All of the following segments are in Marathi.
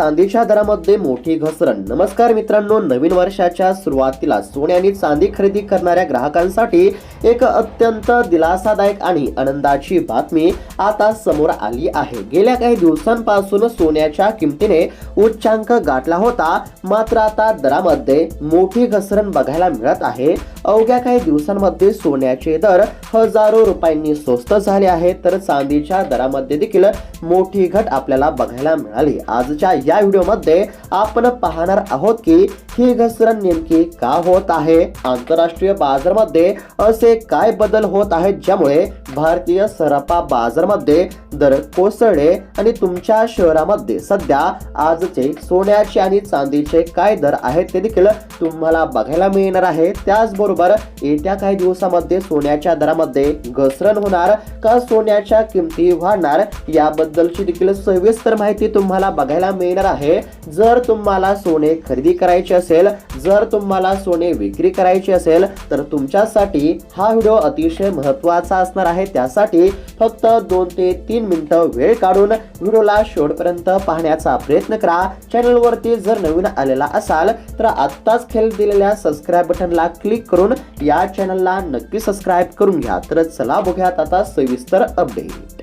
चांदीच्या दरामध्ये मोठी घसरण। नमस्कार मित्रांनो, नवीन वर्षाच्या सुरुवातीला सोने आणि चांदी खरेदी करणाऱ्या ग्राहकांसाठी एक अत्यंत दिलासादायक आणि आनंदाची बातमी आता समोर आली आहे। गेल्या काही दिवसांपासून सोन्याच्या किमतीने उच्चांक गाठला होता, मात्र आता दरामध्ये मोठी घसरण बघायला मिळत आहे। अवघ्या काही दिवसांमध्ये सोन्याचे दर हजारो रुपयांनी स्वस्त झाले आहेत, तर चांदीच्या दरामध्ये देखील मोठी घट आपल्याला बघायला मिळाली। आजच्या या व्हिडिओमध्ये आपण पाहणार आहोत की ही घसरण नेमकी का होत आहे, आंतरराष्ट्रीय बाजारामध्ये असे काय बदल होत आहेत ज्यामुळे भारतीय सराफा बाजारामध्ये दर कोसळले आणि तुमच्या शहरामध्ये सध्या आजचे सोन्याचे आणि चांदीचे काय दर आहेत ते देखील तुम्हाला बघायला मिळणार आहे। त्याचबरोबर येत्या काही दिवसामध्ये सोन्याच्या दरामध्ये घसरण होणार का सोन्याच्या किमती वाढणार याबद्दलची देखील सविस्तर माहिती तुम्हाला बघायला मिळणार आहे। जर तुम्हाला सोने खरेदी करायचे असेल, जर तुम्हाला सोने विक्री करायचे असेल तर तुमच्यासाठी हा व्हिडिओ अतिशय महत्त्वाचा असणार आहे। त्यासाठी फक्त 2 ते 3 मिनिटं वेळ काढून व्हिडिओला शेवटपर्यंत पाहण्याचा प्रयत्न करा। चॅनलवरती जर नवीन आलेला असाल तर आत्ताच खाली दिलेल्या सबस्क्राइब बटनला क्लिक करून या चॅनलला नक्की सबस्क्राइब करून घ्या। तर चला बघूयात आता सविस्तर अपडेट।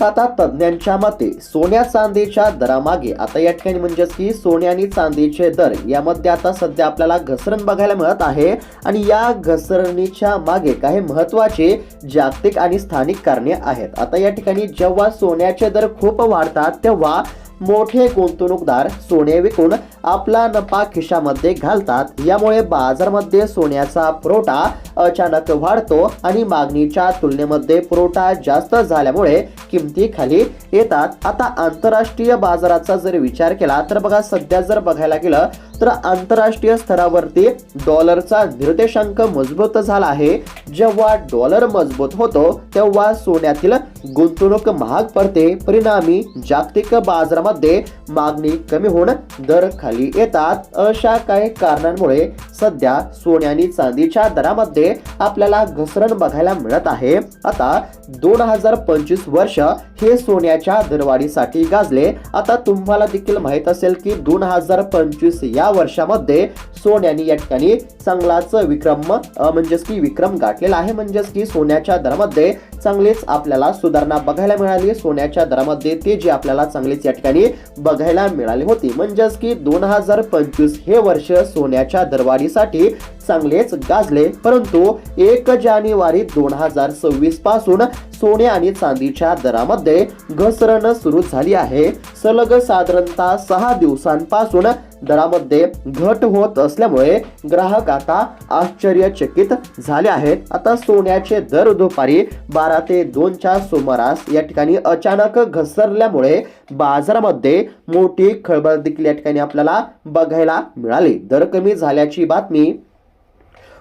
आता तज्ञांच्या मते सोन्या चांदीच्या दरामागे आता या ठिकाणी म्हणजेच की सोने आणि चांदीचे दर यामध्ये आता सध्या आपल्याला घसरण बघायला मिळत आहे आणि या घसरणीच्या मागे काही महत्त्वाचे जागतिक आणि स्थानिक कारणे आहेत। आता या ठिकाणी जेव्हा सोन्याचे दर खूप वाढतात तेव्हा मोठे गुंतवणूकदार सोने विकून आपला नफा खिशामध्ये घालतात। यामुळे बाजारामध्ये सोन्याचा पुरवठा अचानक वाढतो आणि मागणीच्या तुलनेमध्ये पुरवठा जास्त झाल्यामुळे किमती खाली येतात। आता आंतरराष्ट्रीय बाजाराचा जर विचार केला तर बघा, सध्या जर बघायला गेलं तर आंतरराष्ट्रीय स्तरावरती डॉलरचा निर्देशांक मजबूत झाला आहे। जेव्हा डॉलर मजबूत होतो तेव्हा सोन्यातील गुंतवणूक महाग पडते, परिणामी जागतिक बाजारामध्ये मागणी कमी होऊन दर खाली येतात। अशा काही कारणांमुळे सध्या सोने आणि चांदीच्या दरामध्ये आपल्याला घसरण बघायला मिळत आहे। आता 2025 वर्ष हे सोन्याच्या दरवाढीसाठी गाजले। आता तुम्हाला देखील माहित असेल की 2025 या वर्षामध्ये सोन्याने या ठिकाणी चांगलाच विक्रम गाठलेला आहे। म्हणजेच की सोन्याच्या दरामध्ये चांगलीच आपल्याला सुधारणा बघायला मिळाली। सोन्याच्या दरामध्ये तेजी आपल्याला चांगलीच या ठिकाणी बघायला मिळाली होती। म्हणजेच की 2025 हे वर्ष सोन्याच्या दरवाढीसाठी चांगलेच गाजले, परंतु 1 जानेवारी 2026 पासून सोने आणि चांदीच्या दरामध्ये घसरण सुरू झाली आहे। सलग साधारणतः 6 दिवसांपासून दरामध्ये घट होत असल्यामुळे ग्राहक आता आश्चर्यचकित झाले आहेत। आता सोन्याचे दर दुपारी 12 ते 2च्या सुमारास या ठिकाणी अचानक घसरल्यामुळे बाजारामध्ये मोठी खळबळ देखील या ठिकाणी आपल्याला बघायला मिळाली। दर कमी झाल्याची बातमी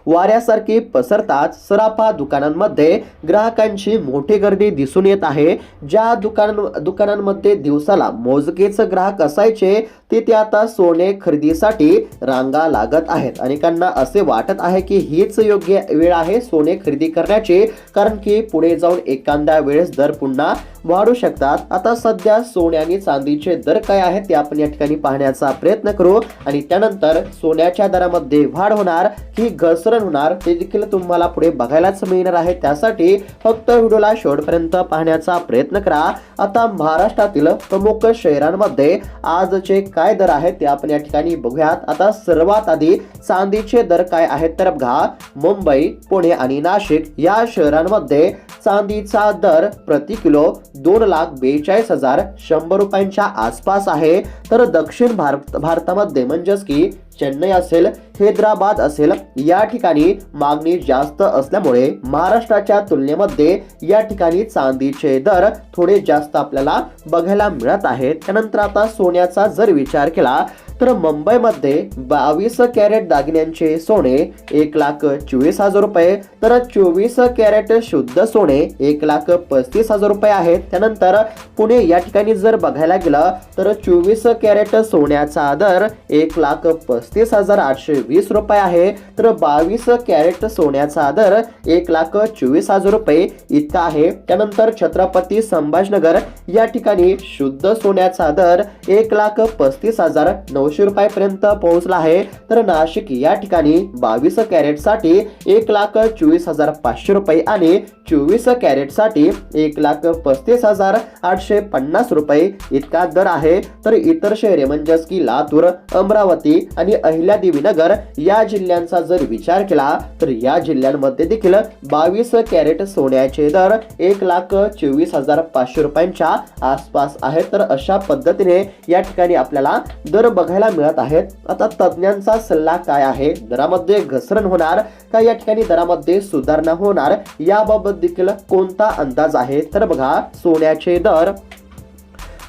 वाऱ्यासारखी पसरताच सराफा दुकानांमध्ये ग्राहकांची मोठी गर्दी दिसून येत आहे। ज्या दुकानांमध्ये दिवसाला मोजकेच ग्राहक असायचे तिथे आता सोने खरेदीसाठी रांगा लागत आहेत। अनेकांना असे वाटत आहे की हीच योग्य वेळ आहे सोने खरेदी करण्याची, कारण की पुढे जाऊन एखाद्या वेळेस दर पुन्हा वाढू शकतात। आता सध्या सोने आणि चांदीचे दर काय आहेत ते आपण या ठिकाणी पाहण्याचा प्रयत्न करू आणि त्यानंतर सोन्याच्या दरामध्ये वाढ होणार की घसरण होणार ते देखील तुम्हाला पुढे बघायलाच मिळणार आहे। त्यासाठी फक्त व्हिडिओला शेवटपर्यंत पाहण्याचा प्रयत्न करा। आता महाराष्ट्रातील प्रमुख शहरांमध्ये आजचे काय दर आहेत ते आपण या ठिकाणी बघूयात। आता सर्वात आधी चांदीचे दर काय आहेत तर बघा, मुंबई, पुणे आणि नाशिक या शहरांमध्ये चांदीचा दर प्रति किलो 2,42,100 रुपयांच्या आसपास आहे। तर दक्षिण भारतामध्ये म्हणजेच की चेन्नई असेल, हैदराबाद असेल या ठिकाणी मागणी जास्त असल्यामुळे महाराष्ट्राच्या तुलनेमध्ये या ठिकाणी चांदीचे दर थोडे जास्त आपल्याला बघायला मिळत आहेत। त्यानंतर आता सोन्याचा जर विचार केला तर मुंबईमध्ये 22 कॅरेट दागिन्यांचे सोने 1,24,000 रुपये, तर 24 कॅरेट शुद्ध सोने 1,35,000 रुपये आहेत। त्यानंतर पुणे या ठिकाणी जर बघायला गेलं तर 24 कॅरेट सोन्याचा दर 1,35,000 1,35,820 रुपये आहे. तर 22 कॅरेट सोन्याचा दर 1,24,000 रुपये इतका आहे. त्यानंतर छत्रपती संभाजीनगर या ठिकाणी शुद्ध सोन्याचा दर 1,35,900 रुपयापर्यंत पोहोचला आहे. तर नाशिक या ठिकाणी 22 कॅरेट साठी 1,24,500 रुपये आणि 24 कॅरेट साठी 1,35,850 रुपये इतका दर आहे. तर इतर शहरे म्हणजेच की लातूर, अमरावती आणि अहिल्यादेवीनगर या जिल्ह्यांचा जर विचार केला तर या जिल्ह्यांमध्ये देखील 22 कॅरेट सोन्याचे दर 1,24,500 रुपयांच्या आसपास आहेत. तर अशा पद्धतीने या ठिकाणी आपल्याला दर बघायला मिळत आहेत. आता तज्ञांचा सल्ला काय आहे? दरामध्ये घसरण होणार का या ठिकाणी दरामध्ये सुधारणा होणार याबाबत देखील कोणता अंदाज आहे? तर बघा, सोन्याचे दर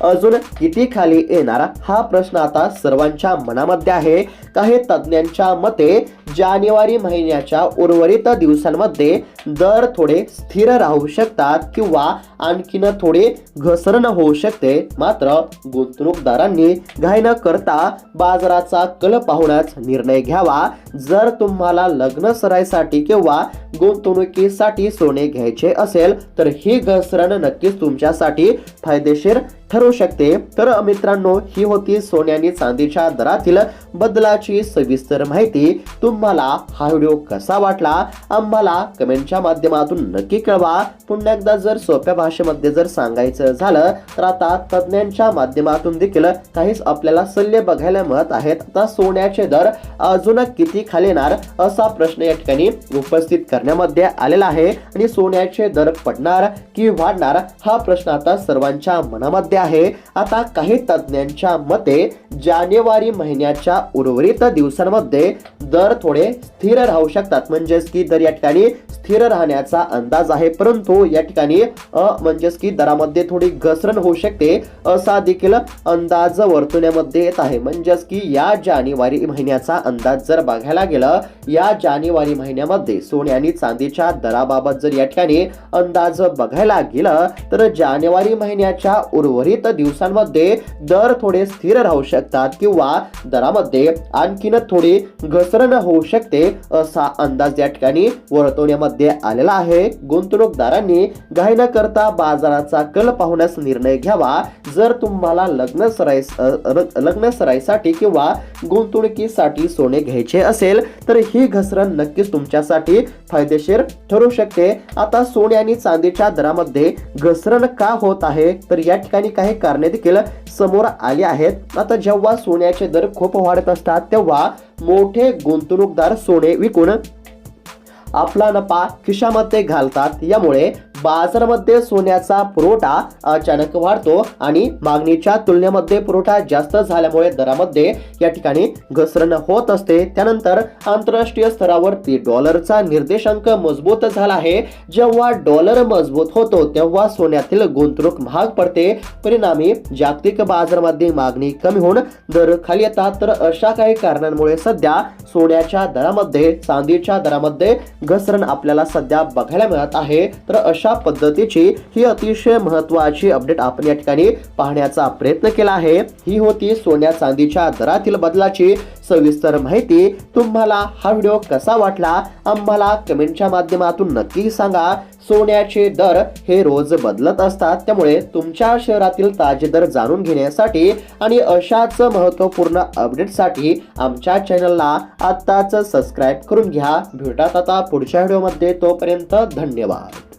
अजून किती खाली येणार हा प्रश्न आता सर्वांच्या मनामध्ये आहे. काही तज्ञांच्या मते जानेवारी महिन्याच्या उर्वरित दिवसांमध्ये दर थोडे स्थिर राहू शकतात किंवा आणखीन थोडे घसरण होऊ शकते. मात्र गुंतवणूकदारांनी घाई न करता बाजाराचा कल पाहूनच निर्णय घ्यावा. जर तुम्हाला लग्न सराईसाठी किंवा गुंतवणुकीसाठी सोने घ्यायचे असेल तर ही घसरण नक्कीच तुमच्यासाठी फायदेशीर ठरू शकते. तर मित्रांनो, ही होती सोने आणि चांदीच्या दरातील बदलाची सविस्तर माहिती. तुम्हाला हा व्हिडिओ कसा वाटला आम्हाला कमेंटच्या माध्यमातून नक्की कळवा. पुन्हा एकदा जर सोप्या भाषेमध्ये जर सांगायचं झालं तर आता तज्ञांच्या माध्यमातून देखील काहीच आपल्याला सल्ले बघायला मिळत आहेत. आता सोन्याचे दर अजून किती खाली येणार असा प्रश्न या ठिकाणी उपस्थित करण्यामध्ये आलेला आहे आणि सोन्याचे दर पडणार की वाढणार हा प्रश्न आता सर्वांच्या मनामध्ये आहे. आता काही तज्ञांच्या मते जानेवारी महिन्याच्या उर्वरित दिवसांमध्ये दर थोडे स्थिर राहू शकतात, म्हणजेच की दर या ठिकाणी स्थिर राहण्याचा अंदाज आहे. परंतु या ठिकाणी म्हणजेच की दरामध्ये थोडी घसरण होऊ शकते असा देखील अंदाज वर्तवण्यामध्ये येत आहे. म्हणजेच की या जानेवारी महिन्याचा अंदाज जर बघायला गेलं, या जानेवारी महिन्यामध्ये सोने आणि चांदीच्या दराबाबत जर या ठिकाणी अंदाज बघायला गेलं तर जानेवारी महिन्याच्या उर्वरित दिवसांमध्ये दर थोडे स्थिर राहू शकतात किंवा दरामध्ये आणखीन थोडी घसरण होऊ शकते असा अंदाज या ठिकाणी वर्तवण्यामध्ये आलेला आहे. गुंतवणूकदारांनी घाई न करता बाजाराचा कल पाहूनच निर्णय घ्यावा. जर तुम्हाला लग्न सराईसाठी किंवा गुंतवणुकीसाठी सोने घ्यायचे असेल तर ही घसरण नक्कीच तुमच्यासाठी फायदेशीर ठरू शकते. आता सोने आणि चांदीच्या दरामध्ये घसरण का होत आहे तर या ठिकाणी काही कारणे देखील समोर आली आहेत. आता जेव्हा सोन्याचे दर खूप वाढत असतात तेव्हा मोठे गुंतवणूकदार सोने विकून आपला नफा खिशामध्ये घालतात. यामुळे बाजारामध्ये सोन्याचा पुरवठा अचानक वाढतो आणि मागणीच्या तुलनेमध्ये पुरवठा जास्त झाल्यामुळे दरामध्ये या ठिकाणी घसरण होत असते. त्यानंतर आंतरराष्ट्रीय स्तरावरती डॉलरचा निर्देशांक मजबूत झाला आहे. जेव्हा डॉलर मजबूत होतो तेव्हा सोन्यातील गुंतवणूक महाग पडते. परिणामी जागतिक बाजारामध्ये मागणी कमी होऊन दर खाली येतात. तर अशा काही कारणांमुळे सध्या सोन्याच्या दरामध्ये, चांदीच्या दरामध्ये घसरण आपल्याला सध्या बघायला मिळत आहे. तर अशा पद्धतीची ही अतिशय महत्त्वाची अपडेट आपण या ठिकाणी पाहण्याचा प्रयत्न केला आहे. ही होती सोन्या चांदीच्या दरातील बदलाची सविस्तर माहिती. तुम्हाला हा व्हिडिओ कसा वाटला आम्हाला कमेंटच्या माध्यमातून नक्की सांगा. सोन्याचे दर हे रोज बदलत असतात, त्यामुळे तुमच्या शहरातील ताजे दर जाणून घेण्यासाठी आणि अशाच महत्त्वपूर्ण अपडेटसाठी आमच्या चॅनलला आत्ताच सबस्क्राईब करून घ्या. भेटूयात आता पुढच्या व्हिडिओमध्ये. तोपर्यंत धन्यवाद.